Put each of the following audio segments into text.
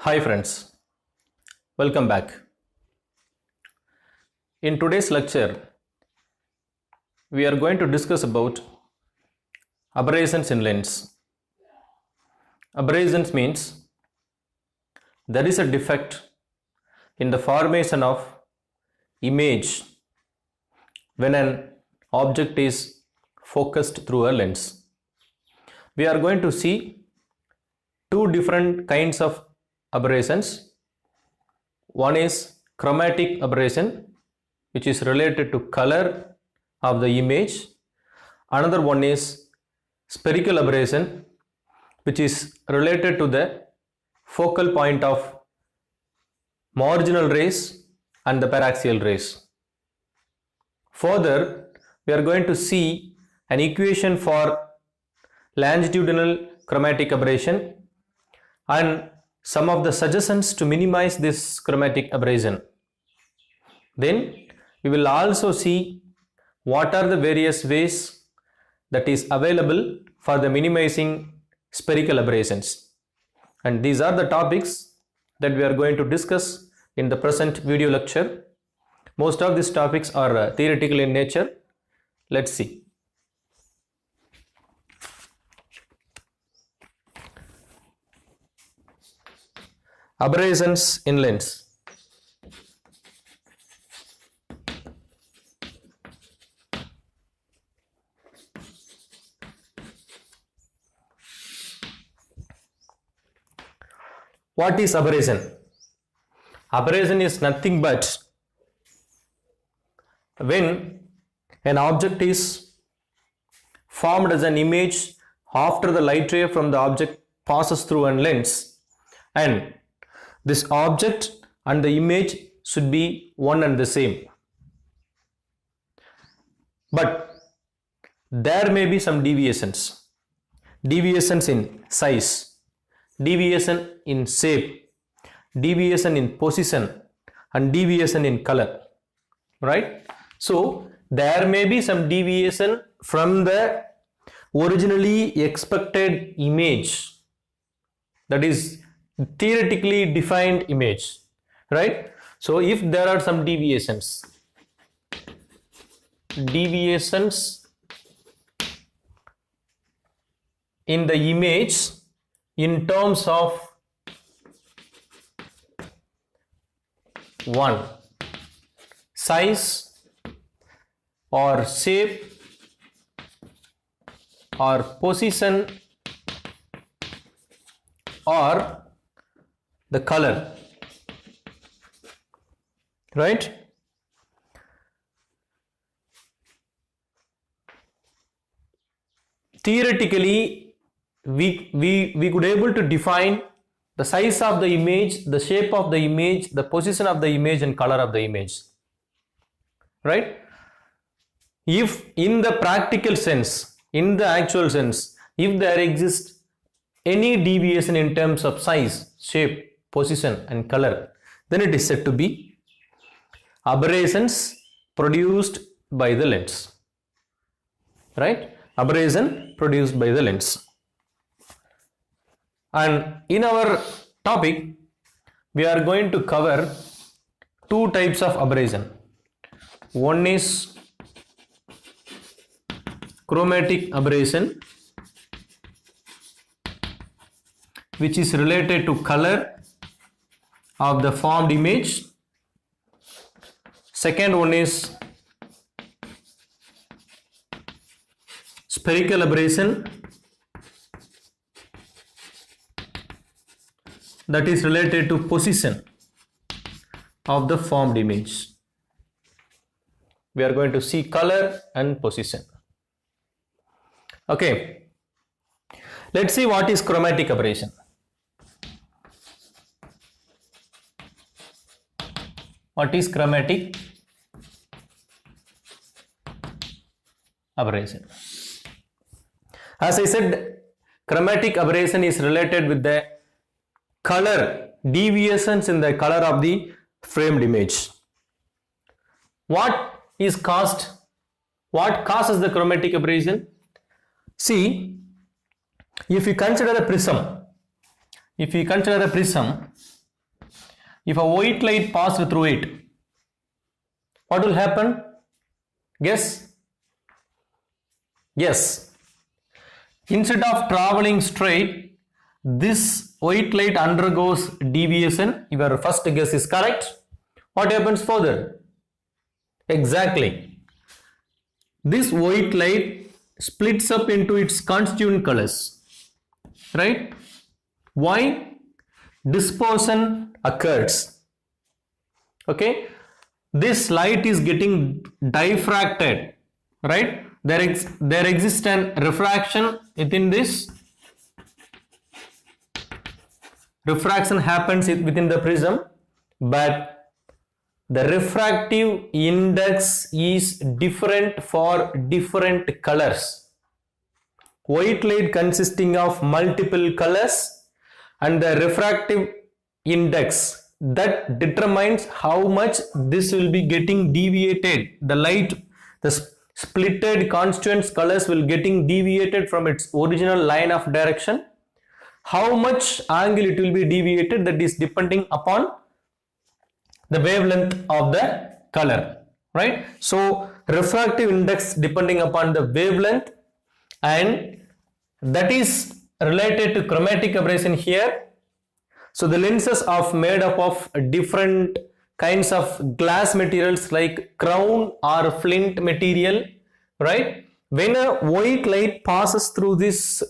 Hi friends, welcome back. In today's lecture, we are going to discuss about aberrations in lens. Aberrations means there is a defect in the formation of image when an object is focused through a lens. We are going to see two different kinds of aberrations. One is chromatic aberration, which is related to color of the image. Another one is spherical aberration, which is related to the focal point of marginal rays and the paraxial rays. Further, we are going to see an equation for longitudinal chromatic aberration and some of the suggestions to minimize this chromatic aberration. Then we will also see what are the various ways that is available for the minimizing spherical aberrations. And these are the topics that we are going to discuss in the present video lecture. Most of these topics are theoretical in nature. Let's see. Aberrations in lens. What is aberration? Aberration is nothing but when an object is formed as an image after the light ray from the object passes through a lens, and this object and the image should be one and the same. But there may be some deviations. Deviations in size, deviation in shape, deviation in position, and deviation in color. Right? So there may be some deviation from the originally expected image, that is theoretically defined image, right? So if there are some deviations in the image in terms of one, size or shape or position or the color, right? Theoretically, we could able to define the size of the image, the shape of the image, the position of the image, and color of the image, right? If in the practical sense, in the actual sense, if there exists any deviation in terms of size, shape, position, and color, then it is said to be aberrations produced by the lens, right? Aberration produced by the lens. And in our topic, we are going to cover two types of aberration. One is chromatic aberration, which is related to color of the formed image. Second one is spherical aberration, that is related to position of the formed image. We are going to see color and position. Okay, let's see what is chromatic aberration. What is chromatic aberration? As I said, chromatic aberration is related with the color, deviations in the color of the framed image. What causes the chromatic aberration? See, if you consider a prism, if a white light passed through it, what will happen? Guess? Yes. Instead of traveling straight, this white light undergoes deviation. Your first guess is correct. What happens further? Exactly. This white light splits up into its constituent colors. Right? Why? Dispersion occurs. Okay? This light is getting diffracted. Right? There exists an refraction within this. Refraction happens within the prism, but the refractive index is different for different colors. White light consisting of multiple colors, and the refractive index that determines how much this will be getting deviated. The light, the splitted constituents colors will getting deviated from its original line of direction. How much angle it will be deviated, that is depending upon the wavelength of the color, right? So refractive index depending upon the wavelength, and that is related to chromatic aberration here. So the lenses are made up of different kinds of glass materials like crown or flint material, right? When a white light passes through this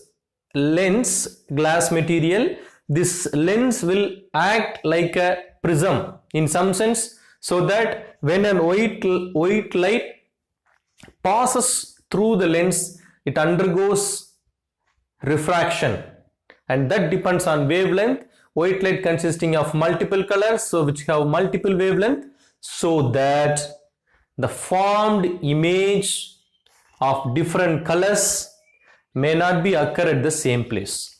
lens, glass material, this lens will act like a prism in some sense, so that when a white light passes through the lens, it undergoes refraction, and that depends on wavelength. White light consisting of multiple colors, so which have multiple wavelength, so that the formed image of different colors may not be occur at the same place.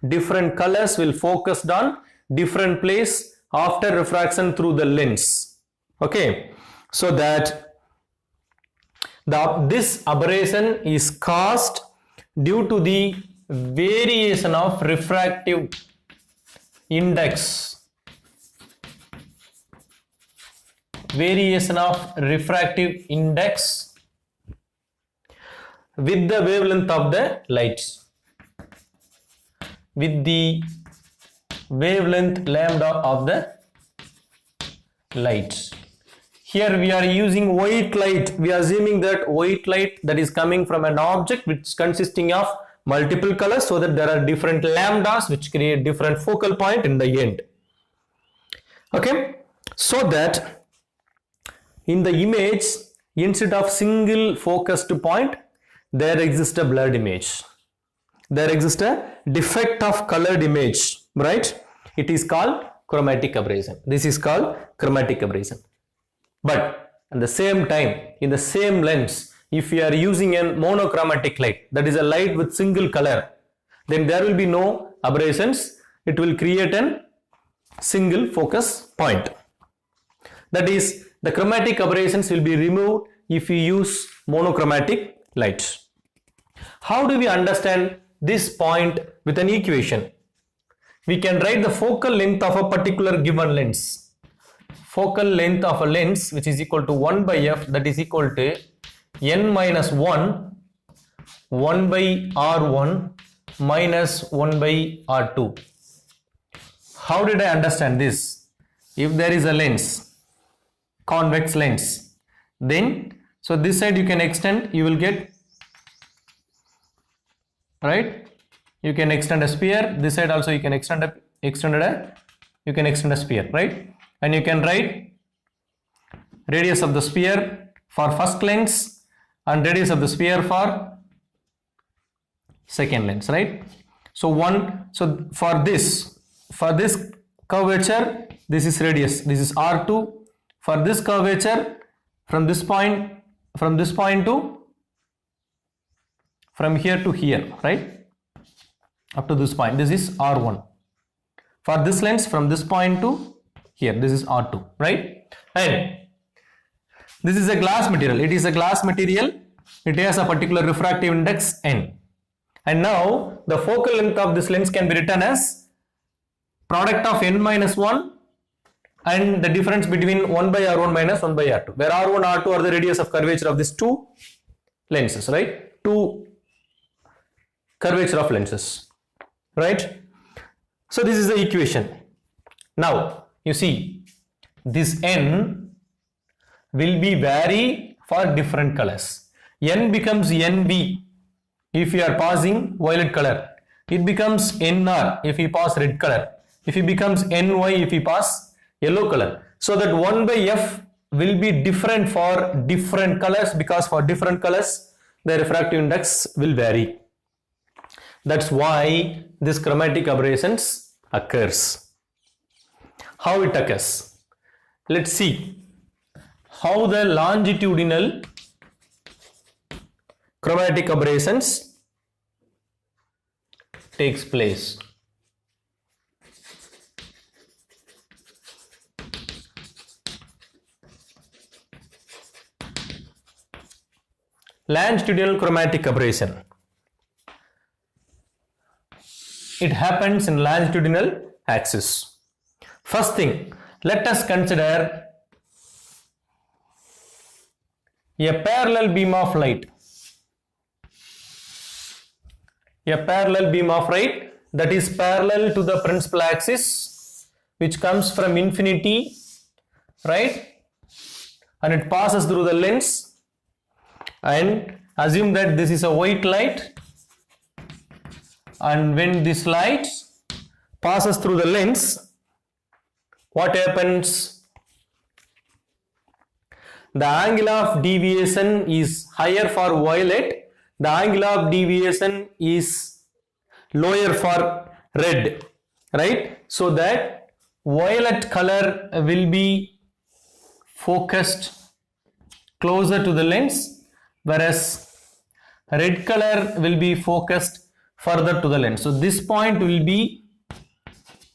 Different colors will focus on different place after refraction through the lens. Okay, so that this aberration is caused due to the variation of refractive index, variation of refractive index with the wavelength of the lights, with the wavelength lambda of the light. Here we are using white light. We are assuming that white light that is coming from an object which is consisting of multiple colors, so that there are different lambdas which create different focal point in the end. Okay, so that in the image, instead of single focused point, there exists a blurred image. There exists a defect of colored image, right? It is called chromatic aberration. This is called chromatic aberration. But at the same time, in the same lens, if you are using a monochromatic light, that is a light with single color, then there will be no aberrations. It will create a single focus point. That is, the chromatic aberrations will be removed if you use monochromatic light. How do we understand this point with an equation? We can write the focal length of a particular given lens. Focal length of a lens, which is equal to 1 by f, that is equal to n minus 1 by r1 minus 1 by r2. How did I understand this? If there is a lens, convex lens, then so this side you can extend, you will get, right? You can extend a sphere. This side also you can extend a sphere, right? And you can write radius of the sphere for first lens and radius of the sphere for second lens, right? So for this curvature, this is radius, this is r2. For this curvature, from this point to, from here to here, right, up to this point, this is r1. For this lens, from this point to here, this is r2, right? And this is a glass material. It is a glass material. It has a particular refractive index n. And now the focal length of this lens can be written as product of n minus 1 and the difference between 1 by R1 minus 1 by R2, where R1, R2 are the radius of curvature of these two lenses, right? Two curvature of lenses, right? So this is the equation. Now you see this n will be vary for different colors. N becomes NV if you are passing violet color. It becomes NR if you pass red color. If it becomes NY if you pass yellow color. So that 1 by F will be different for different colors, because for different colors the refractive index will vary. That's why this chromatic aberrations occurs. How it occurs? Let's see how the longitudinal chromatic aberrations takes place. Longitudinal chromatic aberration. It happens in longitudinal axis. First thing, let us consider a parallel beam of light. A parallel beam of light that is parallel to the principal axis, which comes from infinity, right? And it passes through the lens, and assume that this is a white light, and when this light passes through the lens, what happens? The angle of deviation is higher for violet, the angle of deviation is lower for red, right? So that violet color will be focused closer to the lens, whereas red color will be focused further to the lens. So this point will be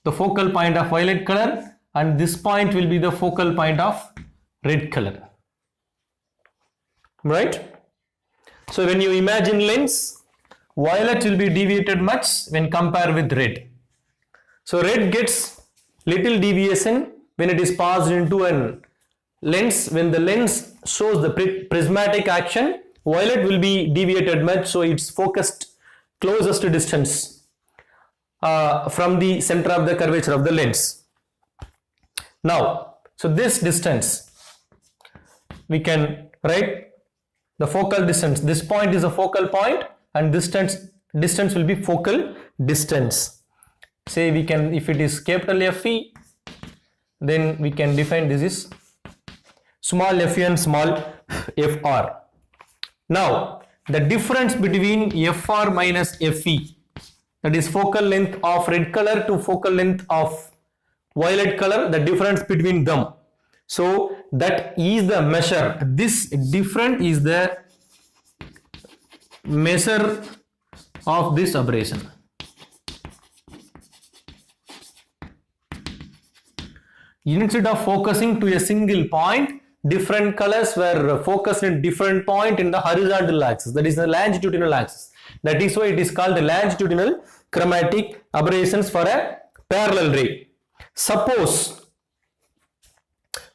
the focal point of violet color, and this point will be the focal point of red color, right? So when you imagine lens, violet will be deviated much when compared with red. So red gets little deviation when it is passed into a lens. When the lens shows the prismatic action, violet will be deviated much, so it's focused closest distance from the center of the curvature of the lens. Now, so this distance we can write the focal distance. This point is a focal point, and distance will be focal distance. Say we can, if it is capital Fe, then we can define this is small fe and small fr. Now the difference between fr minus fe, that is focal length of red color to focal length of violet color, the difference between them. So that is the measure. This difference is the measure of this aberration. Instead of focusing to a single point, different colors were focused in different point in the horizontal axis, that is the longitudinal axis. That is why it is called the longitudinal chromatic aberrations for a parallel ray. Suppose,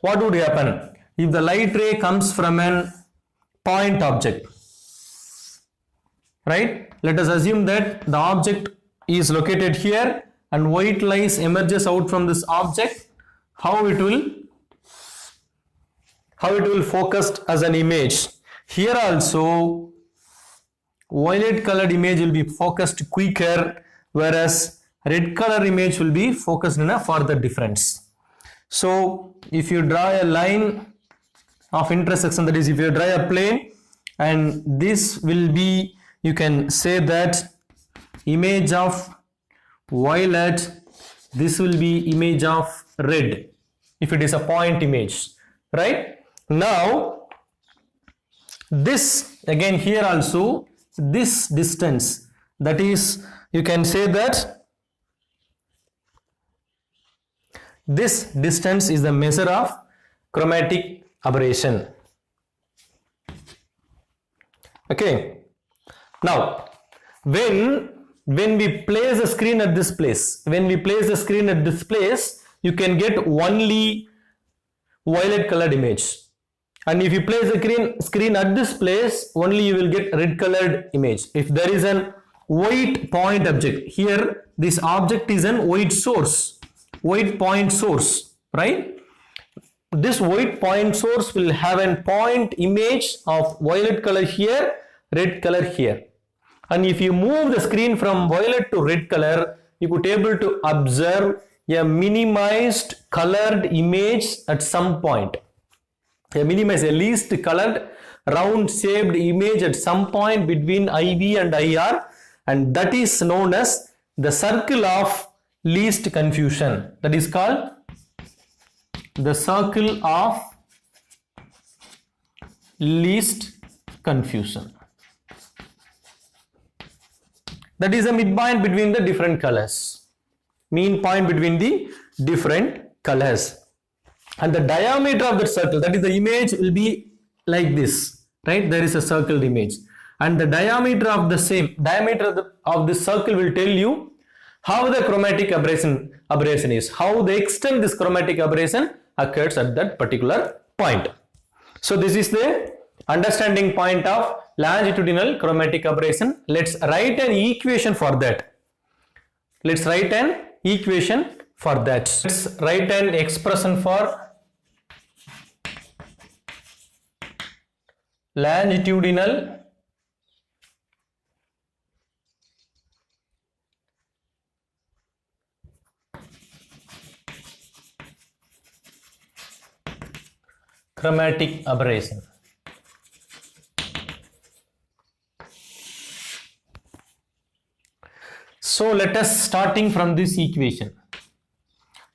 what would happen if the light ray comes from a point object, right? Let us assume that the object is located here and white light emerges out from this object. How it will focused as an image. Here also violet colored image will be focused quicker, whereas red color image will be focused in a further difference. So if you draw a line of intersection, that is if you draw a plane, and this will be, you can say that image of violet, this will be image of red if it is a point image, right? Now this again here also, this distance, that is, you can say that this distance is the measure of chromatic aberration. Okay, now when we place the screen at this place, you can get only violet colored image, and if you place the screen at this place, only you will get red colored image. If there is an white point object here, this object is an white source, white point source, right? This white point source will have a point image of violet color here, red color here. And if you move the screen from violet to red color, you could able to observe a minimized colored image at some point. A least colored round shaped image at some point between IV and IR, and that is known as the circle of least confusion. That is called the circle of least confusion. That is a midpoint between the different colors, mean point between the different colors. And the diameter of the circle, that is the image, will be like this, right? There is a circled image, and the diameter of the of the circle will tell you how the chromatic aberration is, how the extent this chromatic aberration occurs at that particular point. So this is the understanding point of longitudinal chromatic aberration. Let's write an equation for that. Let's write an expression for longitudinal chromatic aberration. So let us starting from this equation.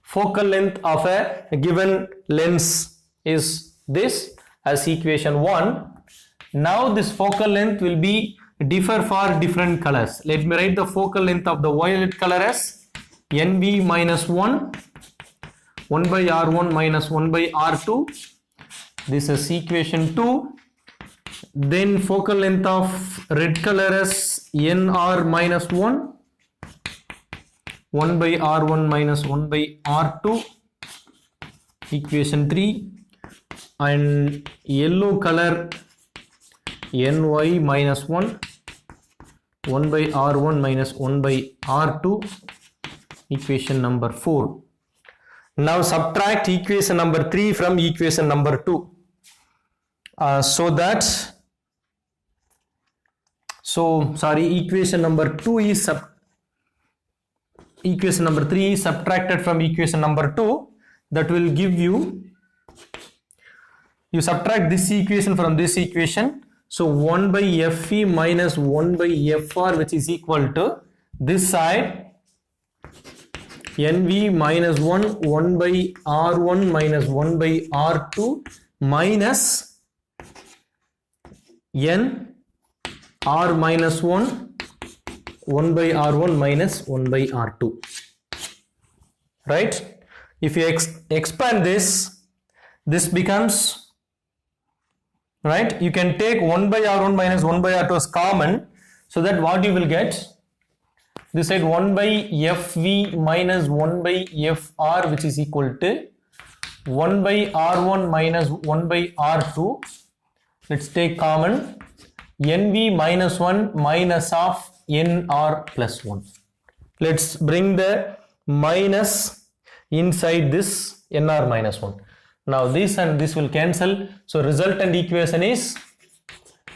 Focal length of a given lens is this as equation 1. Now this focal length will be differ for different colors. Let me write the focal length of the violet color as NV minus 1 by R1 minus 1 by R2. This is equation 2. Then focal length of red color as NR minus 1 by R1 minus 1 by R2, equation 3, and yellow color NY minus 1 by R1 minus 1 by R2, equation number 4. Now subtract equation number 3 from equation number 2. Equation number 2 is equation number 3 is subtracted from equation number 2. That will give you subtract this equation from this equation. So 1 by Fe minus 1 by Fr, which is equal to this side NV minus 1 by R1 minus 1 by R2 minus N R minus 1 by R1 minus 1 by R2, right? If you expand this becomes, right, you can take 1 by R1 minus 1 by R2 as common, so that what you will get, this side 1 by Fv minus 1 by Fr, which is equal to 1 by R1 minus 1 by R2. Let's take common Nv minus 1 minus of Nr plus 1. Let's bring the minus inside this Nr minus 1. Now this and this will cancel. So resultant equation is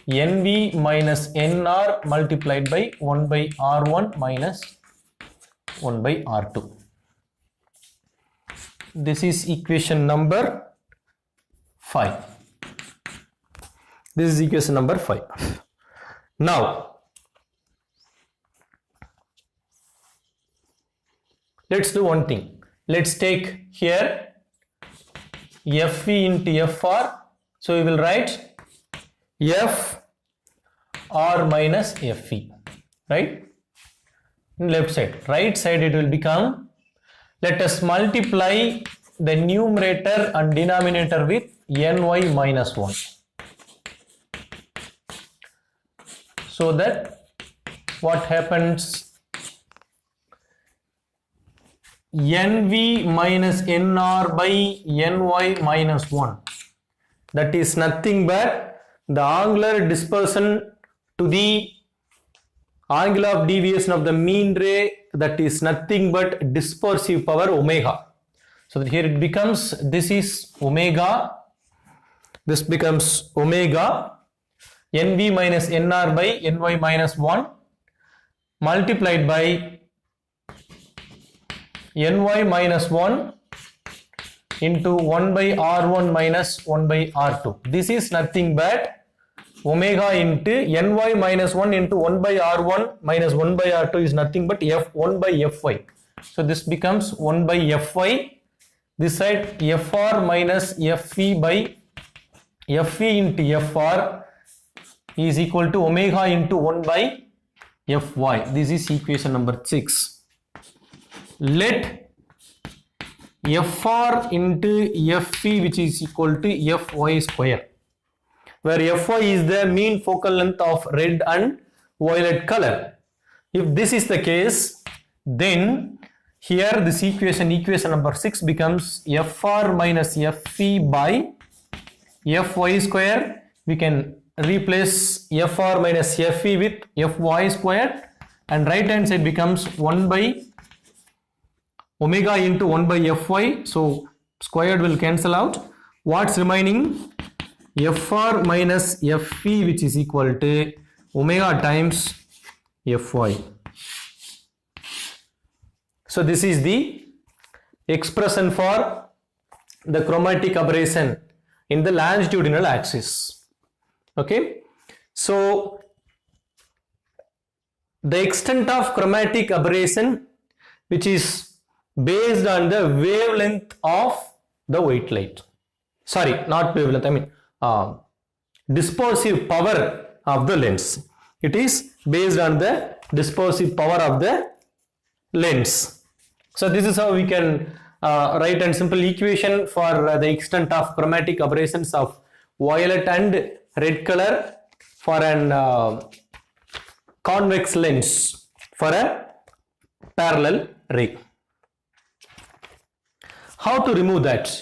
Nv minus Nr multiplied by 1 by R1 minus 1 by R2. This is equation number 5. This is equation number 5. Now let's do one thing. Let's take here Fe into Fr. So we will write Fr minus Fe, right? Left side. Right side it will become, let us multiply the numerator and denominator with Ny minus 1. So that what happens, NV minus NR by NY minus 1. That is nothing but the angular dispersion to the angle of deviation of the mean ray, that is nothing but dispersive power omega. So here it becomes, this is omega, this becomes omega NV minus NR by NY minus 1 multiplied by NY minus 1 into 1 by R1 minus 1 by R2. This is nothing but omega into NY minus 1 into 1 by R1 minus 1 by R2 is nothing but F1 by Fy. So this becomes 1 by Fy. This side Fr minus Fe by Fe into Fr is equal to omega into 1 by Fy. This is equation number 6. Let Fr into Fe which is equal to Fy square, where Fy is the mean focal length of red and violet color. If this is the case, then here this equation number 6 becomes Fr minus Fe by Fy square. We can replace Fr minus Fe with Fy square, and right hand side becomes 1 by omega into 1 by Fy. So squared will cancel out. What's remaining? Fr minus Fe which is equal to omega times Fy. So this is the expression for the chromatic aberration in the longitudinal axis. Okay, so the extent of chromatic aberration which is based on the wavelength of the white light. Sorry, not wavelength, I mean dispersive power of the lens. It is based on the dispersive power of the lens. So this is how we can write a simple equation for the extent of chromatic aberrations of violet and red color for an convex lens for a parallel ray. How to remove that?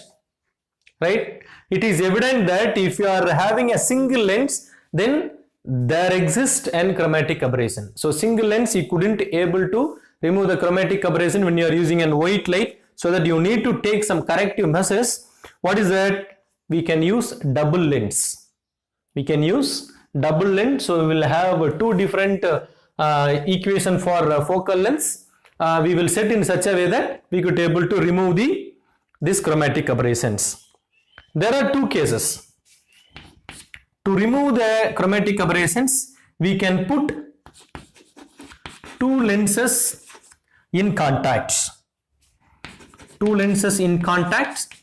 Right? It is evident that if you are having a single lens, then there exists an chromatic aberration. So single lens, you couldn't able to remove the chromatic aberration when you are using an white light, so that you need to take some corrective measures. What is that? We can use double lens. We can use double lens. So we will have two different equation for focal lengths. We will set in such a way that we could able to remove this chromatic aberrations. There are two cases. To remove the chromatic aberrations, we can put two lenses in contact. Two lenses in contact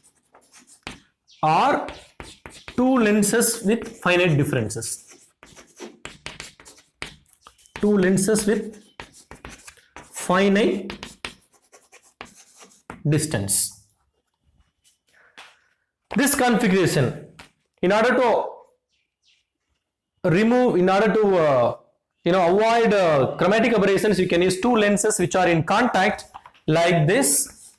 or two lenses with finite differences. Two lenses with finite distance. This configuration, in order to remove, in order to avoid chromatic aberrations, you can use two lenses which are in contact like this.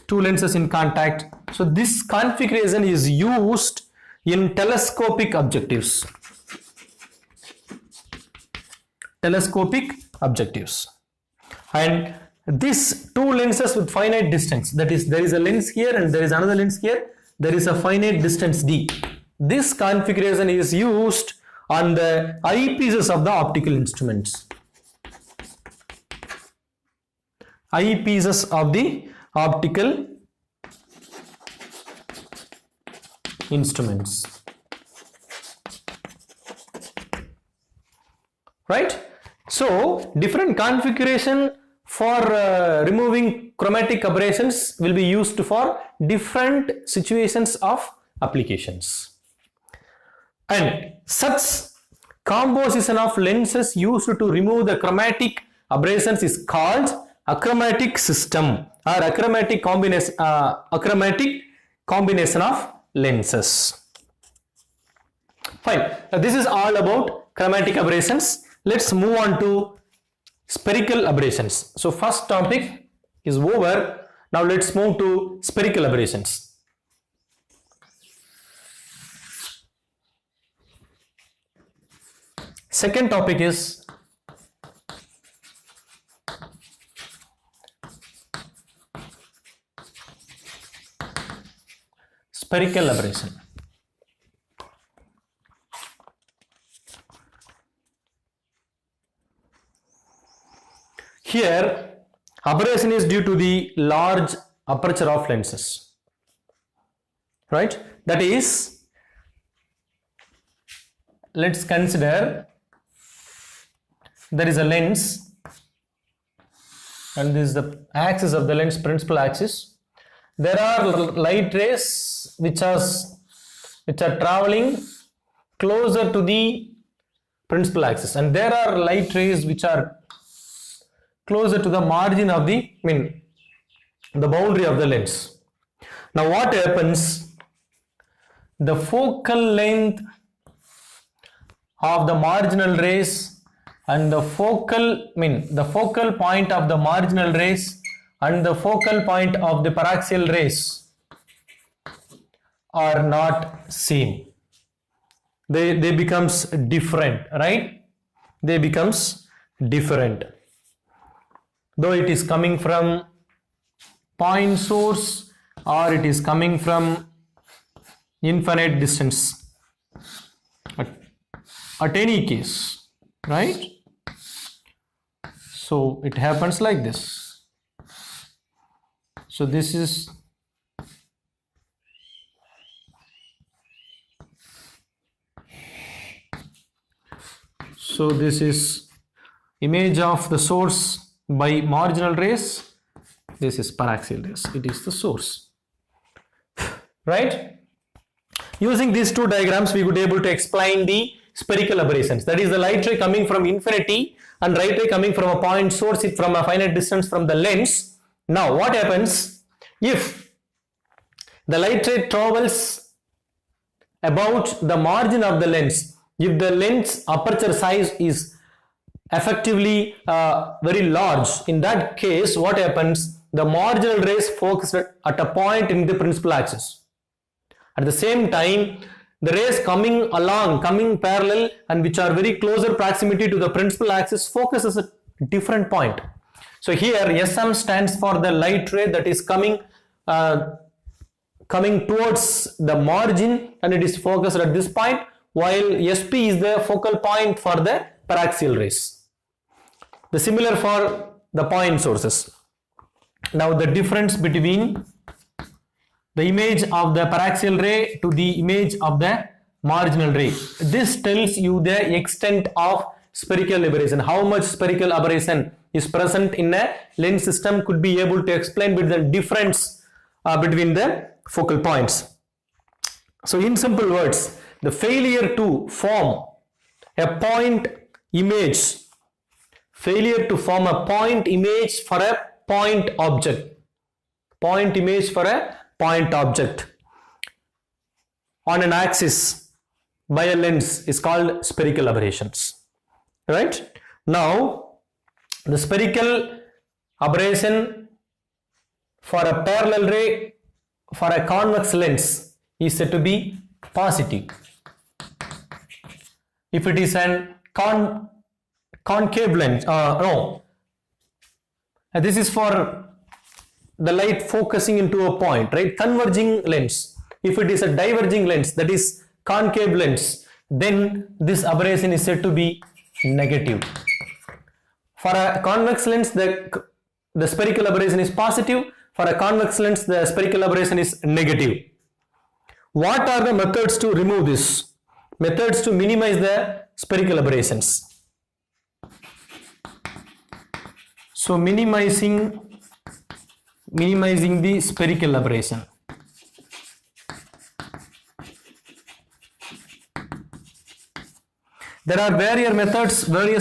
Two lenses in contact. So this configuration is used in telescopic objectives. Telescopic objectives. And this two lenses with finite distance, that is, there is a lens here and there is another lens here, there is a finite distance d. This configuration is used on the eyepieces of the optical instruments. Eyepieces of the optical instruments. Right? So different configuration for removing chromatic aberrations will be used for different situations of applications. And such composition of lenses used to remove the chromatic aberrations is called achromatic system or achromatic combination of lenses. Fine. Now this is all about chromatic aberrations. Let's move on to spherical aberrations. So first topic, is over. Now let's move to spherical aberrations. Second topic is spherical aberration. Here, aberration is due to the large aperture of lenses, right? That is, let's consider there is a lens and this is the axis of the lens, principal axis. There are light rays which are traveling closer to the principal axis, and there are light rays which are closer to the margin of the the boundary of the lens. Now what happens? The focal length of the marginal rays and the focal point of the marginal rays and the focal point of the paraxial rays are not same. They becomes different, right? They becomes different. Though it is coming from point source or it is coming from infinite distance. At any case, right? So it happens like this. So this is image of the source by marginal rays. This is paraxial rays. It is the source, right? Using these two diagrams, we would be able to explain the spherical aberrations. That is the light ray coming from infinity and light ray coming from a point source from a finite distance from the lens. Now what happens if the light ray travels about the margin of the lens? If the lens aperture size is effectively very large, in that case what happens? The marginal rays focus at a point in the principal axis. At the same time, the rays coming parallel and which are very closer proximity to the principal axis focuses at a different point. So here SM stands for the light ray that is coming towards the margin and it is focused at this point, while SP is the focal point for the paraxial rays. The similar for the point sources. Now the difference between the image of the paraxial ray to the image of the marginal ray. This tells you the extent of spherical aberration. How much spherical aberration is present in a lens system could be able to explain with the difference between the focal points. So in simple words, the failure to form a point image for a point object on an axis by a lens is called spherical aberrations, right? Now the spherical aberration for a parallel ray for a convex lens is said to be positive. If it is an concave lens, this is for the light focusing into a point, right? Converging lens. If it is a diverging lens, that is concave lens, then this aberration is said to be negative. For a convex lens, the spherical aberration is positive. For a convex lens, the spherical aberration is negative. What are the methods to remove this? Methods to minimize the spherical aberrations. So minimizing the spherical aberration. There are various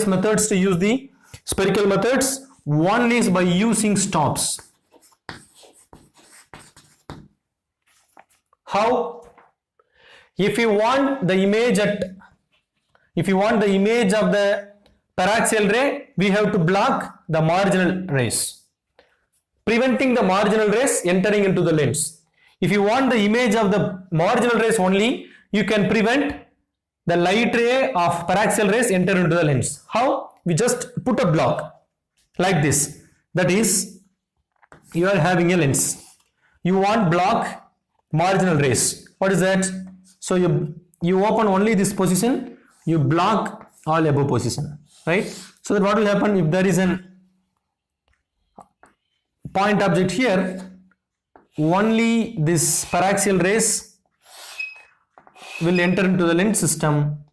methods to use the spherical methods. One is by using stops. How? If you want the image of the paraxial ray, we have to block the marginal rays. preventing the marginal rays entering into the lens. If you want the image of the marginal rays only, you can prevent the light ray of paraxial rays enter into the lens. How? We just put a block like this. That is, you are having a lens. You want block marginal rays. What is that? So you open only this position, you block all above position, right? So that what will happen if there is an point object here, only this paraxial rays will enter into the lens system,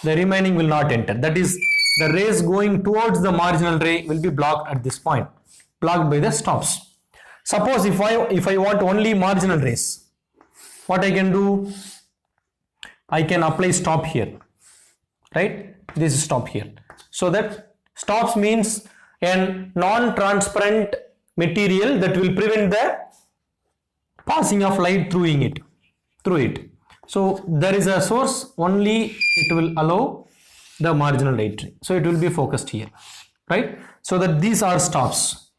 the remaining will not enter. That is, the rays going towards the marginal ray will be blocked at this point, blocked by the stops. Suppose if I want only marginal rays, what I can do? I can apply stop here, right? This is stop here. So that stops means a non-transparent material that will prevent the passing of light through it. So there is a source, only it will allow the marginal light ray. So it will be focused here, right? So that these are stops.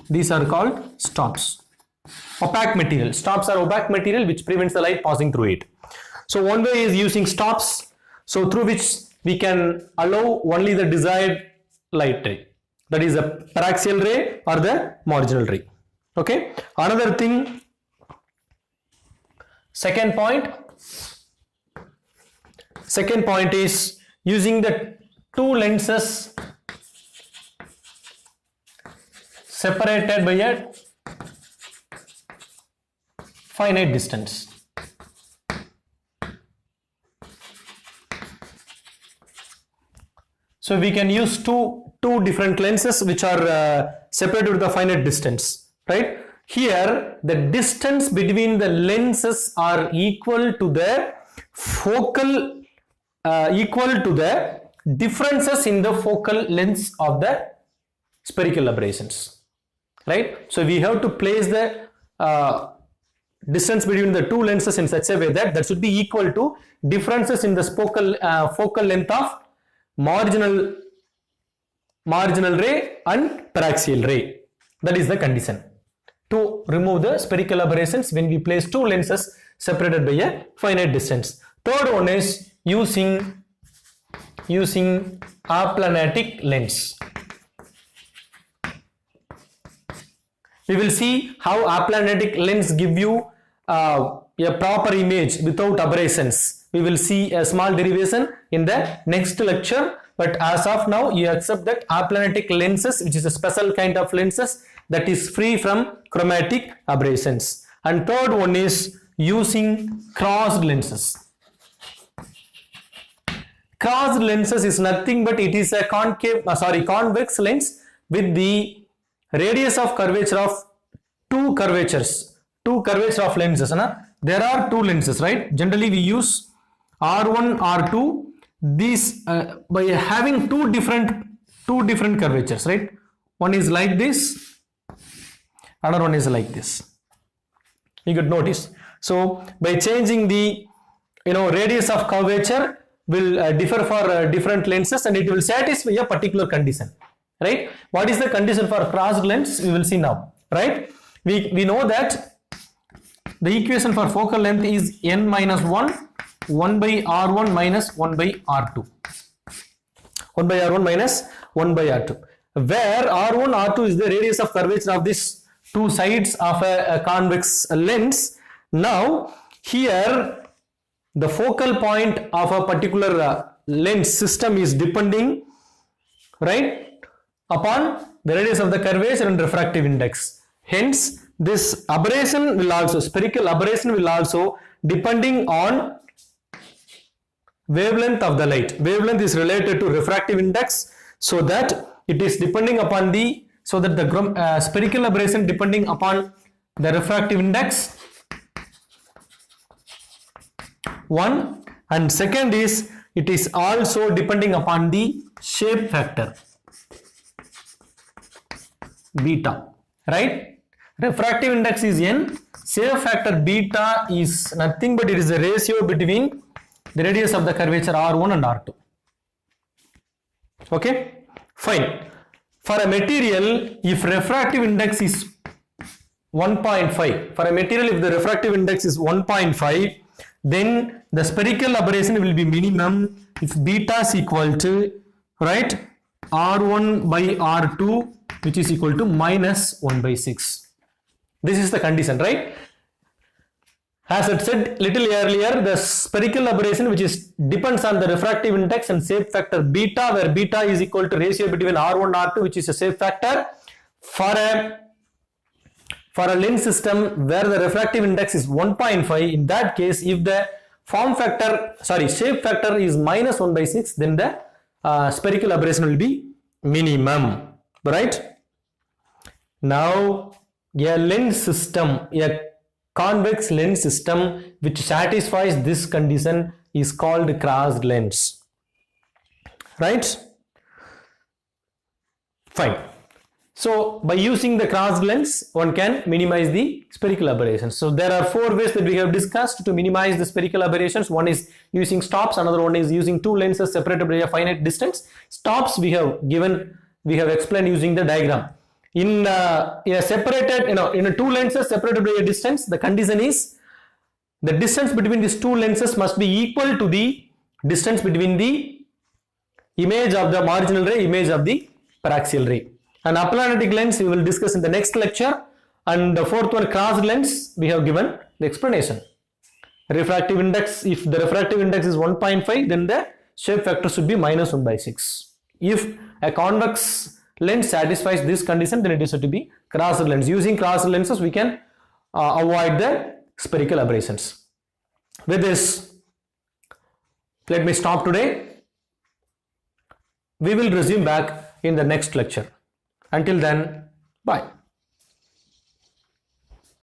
These are called stops. Opaque material. Stops are opaque material which prevents the light passing through it. So one way is using stops, so through which we can allow only the desired light ray. That is a paraxial ray or the marginal ray. Okay. Another thing, second point is using the two lenses separated by a finite distance. So we can use two different lenses which are separated with a finite distance, right? Here the distance between the lenses are equal to the focal equal to the differences in the focal lengths of the spherical aberrations, right? So we have to place the distance between the two lenses in such a way that should be equal to differences in the focal length of marginal ray and paraxial ray. That is the condition to remove the spherical aberrations when we place two lenses separated by a finite distance. Third one is using aplanatic lens. We will see how aplanatic lens give you a proper image without aberrations. We will see a small derivation in the next lecture, but as of now you accept that aplanatic lenses, which is a special kind of lenses that is free from chromatic aberrations. And third one is using crossed lenses. Crossed lenses is nothing but it is a convex lens with the radius of curvature of two curvatures of lenses. There are two lenses, right? Generally we use R1, R2, these by having two different curvatures, right? One is like this, another one is like this. You could notice. So by changing the radius of curvature will differ for different lenses, and it will satisfy a particular condition, right? What is the condition for crossed lens? We will see now, right? We know that the equation for focal length is n minus 1 by r1 minus 1 by r2. 1 by r1 minus 1 by r2, where r1, r2 is the radius of curvature of these two sides of a convex lens. Now here the focal point of a particular lens system is depending, right, upon the radius of the curvature and refractive index. Hence this aberration will also, spherical aberration will also depending on wavelength of the light. Wavelength is related to refractive index, so that it is depending upon the, so that the spherical aberration depending upon the refractive index, one, and second is it is also depending upon the shape factor beta, right? Refractive index is n, shape factor beta is nothing but it is the ratio between the radius of the curvature R1 and R2. Okay, fine. For a material, if refractive index is 1.5. For a material, if the refractive index is 1.5, then the spherical aberration will be minimum if beta is equal to, right, R1 by R2, which is equal to minus 1 by 6. This is the condition, right? As I said little earlier, the spherical aberration, which is depends on the refractive index and shape factor beta, where beta is equal to ratio between R1 R2, which is a shape factor. For a lens system where the refractive index is 1.5, in that case, if the shape factor is minus 1 by 6, then the spherical aberration will be minimum, right? Now, a lens system, a convex lens system which satisfies this condition is called crossed lens, right? Fine. So by using the crossed lens, one can minimize the spherical aberrations. So there are 4 ways that we have discussed to minimize the spherical aberrations. One is using stops, another one is using 2 lenses separated by a finite distance. Stops we have explained using the diagram. In a separated, in a 2 lenses separated by a distance, the condition is the distance between these 2 lenses must be equal to the distance between the image of the marginal ray, image of the paraxial ray. An aplanatic lens we will discuss in the next lecture, and the 4th one, crossed lens, we have given the explanation. Refractive index, if the refractive index is 1.5, then the shape factor should be minus 1 by 6. If a convex lens satisfies this condition, then it is said to be crossed lens. Using crossed lenses, we can avoid the spherical aberrations. With this, let me stop today. We will resume back in the next lecture. Until then, bye.